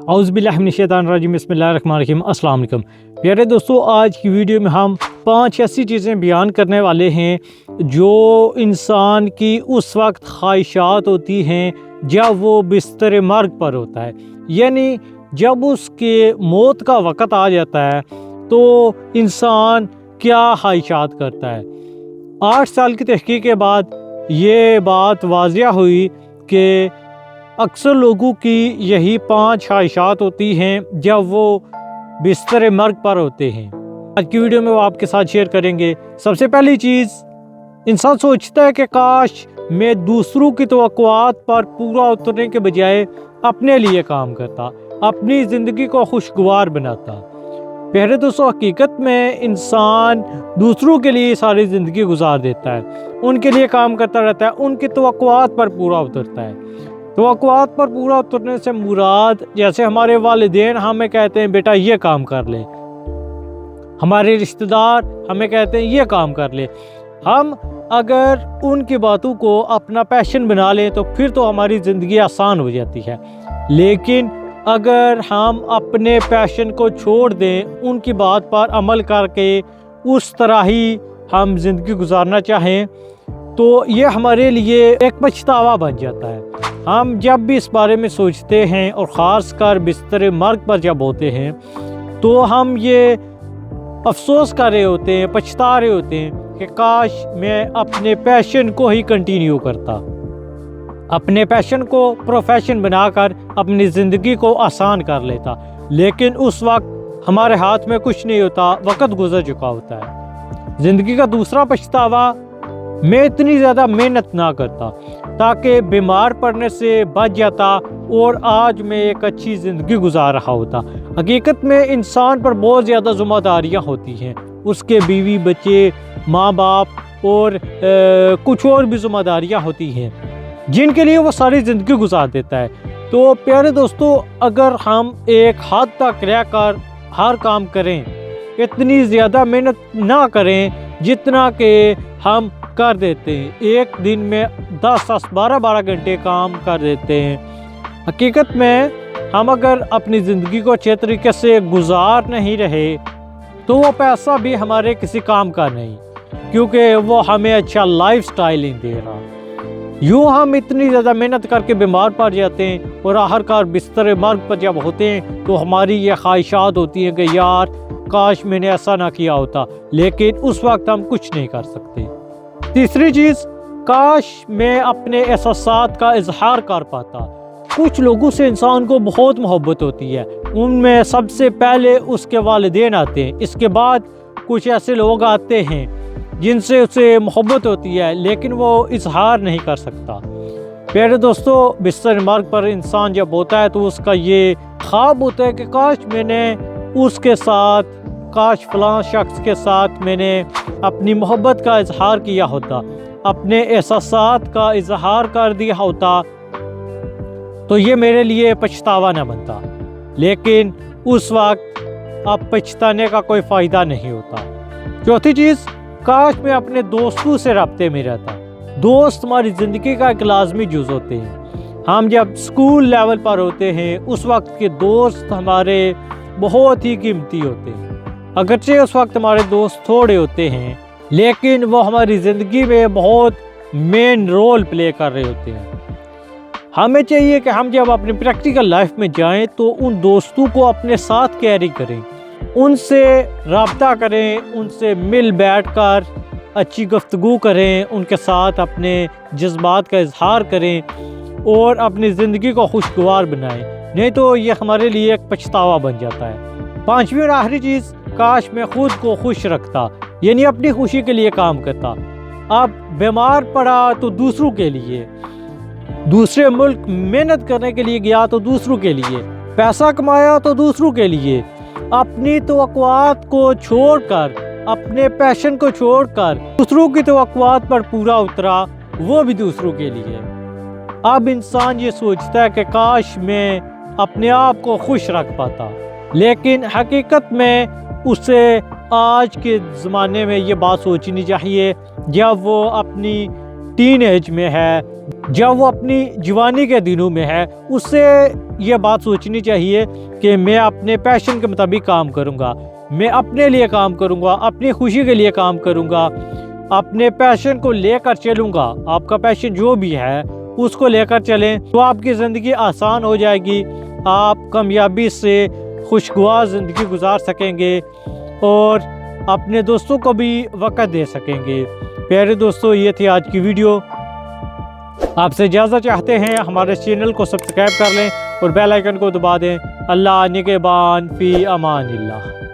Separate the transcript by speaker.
Speaker 1: औज़ुबिल्लाहिमिनश्शैतानिर्रजीम बिस्मिल्लाहिर्रहमानिर्रहीम। अस्सलाम वालेकुम प्यारे दोस्तों, आज की वीडियो में हम 5 ऐसी चीज़ें बयान करने वाले हैं जो इंसान की उस वक्त ख्वाहिशात होती हैं जब वो बिस्तर मर्ग पर होता है, यानी जब उसके मौत का वक़्त आ जाता है तो इंसान क्या ख्वाहिशात करता है। 8 साल की तहक़ीक़ के बाद ये बात वाज़िया हुई कि अक्सर लोगों की यही 5 ख्वाहिशात होती हैं जब वो बिस्तर मर्ग पर होते हैं। आज की वीडियो में वो आपके साथ शेयर करेंगे। सबसे पहली चीज़, इंसान सोचता है कि काश मैं दूसरों की तवक्कुआत पर पूरा उतरने के बजाय अपने लिए काम करता, अपनी ज़िंदगी को खुशगवार बनाता। पहले दोस्तों, हकीकत में इंसान दूसरों के लिए सारी ज़िंदगी गुजार देता है, उनके लिए काम करता रहता है, उनकी तवक्कुआत पर पूरा उतरता है। तवक्कुआत पर पूरा उतरने से मुराद, जैसे हमारे वालिदैन हमें कहते हैं बेटा ये काम कर ले, हमारे रिश्तेदार हमें कहते हैं ये काम कर ले, हम अगर उनकी बातों को अपना पैशन बना लें तो फिर तो हमारी ज़िंदगी आसान हो जाती है। लेकिन अगर हम अपने पैशन को छोड़ दें, उनकी बात पर अमल करके उस तरह ही हम ज़िंदगी गुजारना चाहें तो ये हमारे लिए एक पछतावा बन जाता है। हम जब भी इस बारे में सोचते हैं और ख़ास कर बिस्तर मर्ग पर जब होते हैं तो हम ये अफसोस कर रहे होते हैं, पछता रहे होते हैं कि काश मैं अपने पैशन को ही कंटिन्यू करता, अपने पैशन को प्रोफेशन बनाकर अपनी ज़िंदगी को आसान कर लेता। लेकिन उस वक्त हमारे हाथ में कुछ नहीं होता, वक्त गुजर चुका होता है। ज़िंदगी का दूसरा पछतावा, मैं इतनी ज़्यादा मेहनत ना करता ताकि बीमार पड़ने से बच जाता और आज मैं एक अच्छी ज़िंदगी गुजार रहा होता। हकीकत में इंसान पर बहुत ज़्यादा ज़िम्मेदारियाँ होती हैं, उसके बीवी बच्चे, माँ बाप और कुछ और भी ज़िम्मेदारियाँ होती हैं जिनके लिए वो सारी ज़िंदगी गुजार देता है। तो प्यारे दोस्तों, अगर हम एक हद तक रहकर हर काम करें, इतनी ज़्यादा मेहनत ना करें जितना कि हम कर देते हैं, एक दिन में 10 12 घंटे काम कर देते हैं। हकीकत में हम अगर अपनी ज़िंदगी को अच्छे तरीके से गुजार नहीं रहे तो वो पैसा भी हमारे किसी काम का नहीं, क्योंकि वो हमें अच्छा लाइफस्टाइल नहीं दे रहा। यूँ हम इतनी ज़्यादा मेहनत करके बीमार पड़ जाते हैं और आखिरकार बिस्तर मर्ग पर जब होते हैं तो हमारी ये ख्वाहिशात होती हैं कि यार काश मैंने ऐसा ना किया होता, लेकिन उस वक्त हम कुछ नहीं कर सकते। तीसरी चीज़, काश मैं अपने एहसासात का इजहार कर पाता। कुछ लोगों से इंसान को बहुत मोहब्बत होती है, उनमें सबसे पहले उसके वालिदैन आते हैं, इसके बाद कुछ ऐसे लोग आते हैं जिनसे उसे मोहब्बत होती है लेकिन वो इजहार नहीं कर सकता। प्यारे दोस्तों, बिस्तर मर्ग पर इंसान जब होता है तो उसका ये ख्वाब होता है कि काश मैंने उसके साथ, काश फलां शख्स के साथ मैंने अपनी मोहब्बत का इजहार किया होता, अपने एहसासात का इजहार कर दिया होता तो ये मेरे लिए पछतावा न बनता। लेकिन उस वक्त अब पछताने का कोई फ़ायदा नहीं होता। चौथी चीज़, काश मैं अपने दोस्तों से राब्ते में रहता। दोस्त हमारी ज़िंदगी का एक लाजमी जुज़ होते हैं। हम जब स्कूल लेवल पर होते हैं उस वक्त के दोस्त हमारे बहुत ही कीमती होते हैं। अगरचे उस वक्त हमारे दोस्त थोड़े होते हैं लेकिन वो हमारी ज़िंदगी में बहुत मेन रोल प्ले कर रहे होते हैं। हमें चाहिए कि हम जब अपनी प्रैक्टिकल लाइफ में जाएं तो उन दोस्तों को अपने साथ कैरी करें, उनसे रब्ता करें, उनसे मिल बैठ कर अच्छी गुफ्तगू करें, उनके साथ अपने जज्बात का इजहार करें और अपनी ज़िंदगी को खुशगवार बनाएं, नहीं तो ये हमारे लिए एक पछतावा बन जाता है। पांचवी और आखिरी चीज़, काश मैं खुद को खुश रखता, यानी अपनी खुशी के लिए काम करता। अब बीमार पड़ा तो दूसरों के लिए, दूसरे मुल्क मेहनत करने के लिए गया तो दूसरों के लिए, पैसा कमाया तो दूसरों के लिए, अपनी तवक्कुआत को छोड़कर, अपने पैशन को छोड़कर दूसरों की तवक्कुआत पर पूरा उतरा, वो भी दूसरों के लिए। अब इंसान ये सोचता है कि काश मैं अपने आप को खुश रख पाता, लेकिन हकीकत में उसे आज के ज़माने में ये बात सोचनी चाहिए जब वो अपनी टीन एज में है, جب وہ اپنی جوانی کے دنوں میں ہے اس سے یہ بات سوچنی چاہیے کہ میں اپنے پیشن کے مطابق کام کروں گا، میں اپنے لیے کام کروں گا، اپنی خوشی کے لیے کام کروں گا، اپنے پیشن کو لے کر چلوں گا۔ آپ کا پیشن جو بھی ہے اس کو لے کر چلیں تو آپ کی زندگی آسان ہو جائے گی، آپ کامیابی سے خوشگوار زندگی گزار سکیں گے اور اپنے دوستوں کو بھی وقت دے سکیں گے۔ پیارے دوستو، یہ تھی آج کی ویڈیو۔ آپ سے اجازت چاہتے ہیں ہمارے چینل کو سبسکرائب کر لیں اور بیل آئیکن کو دبا دیں۔ اللہ نگہبان، فی امان اللہ۔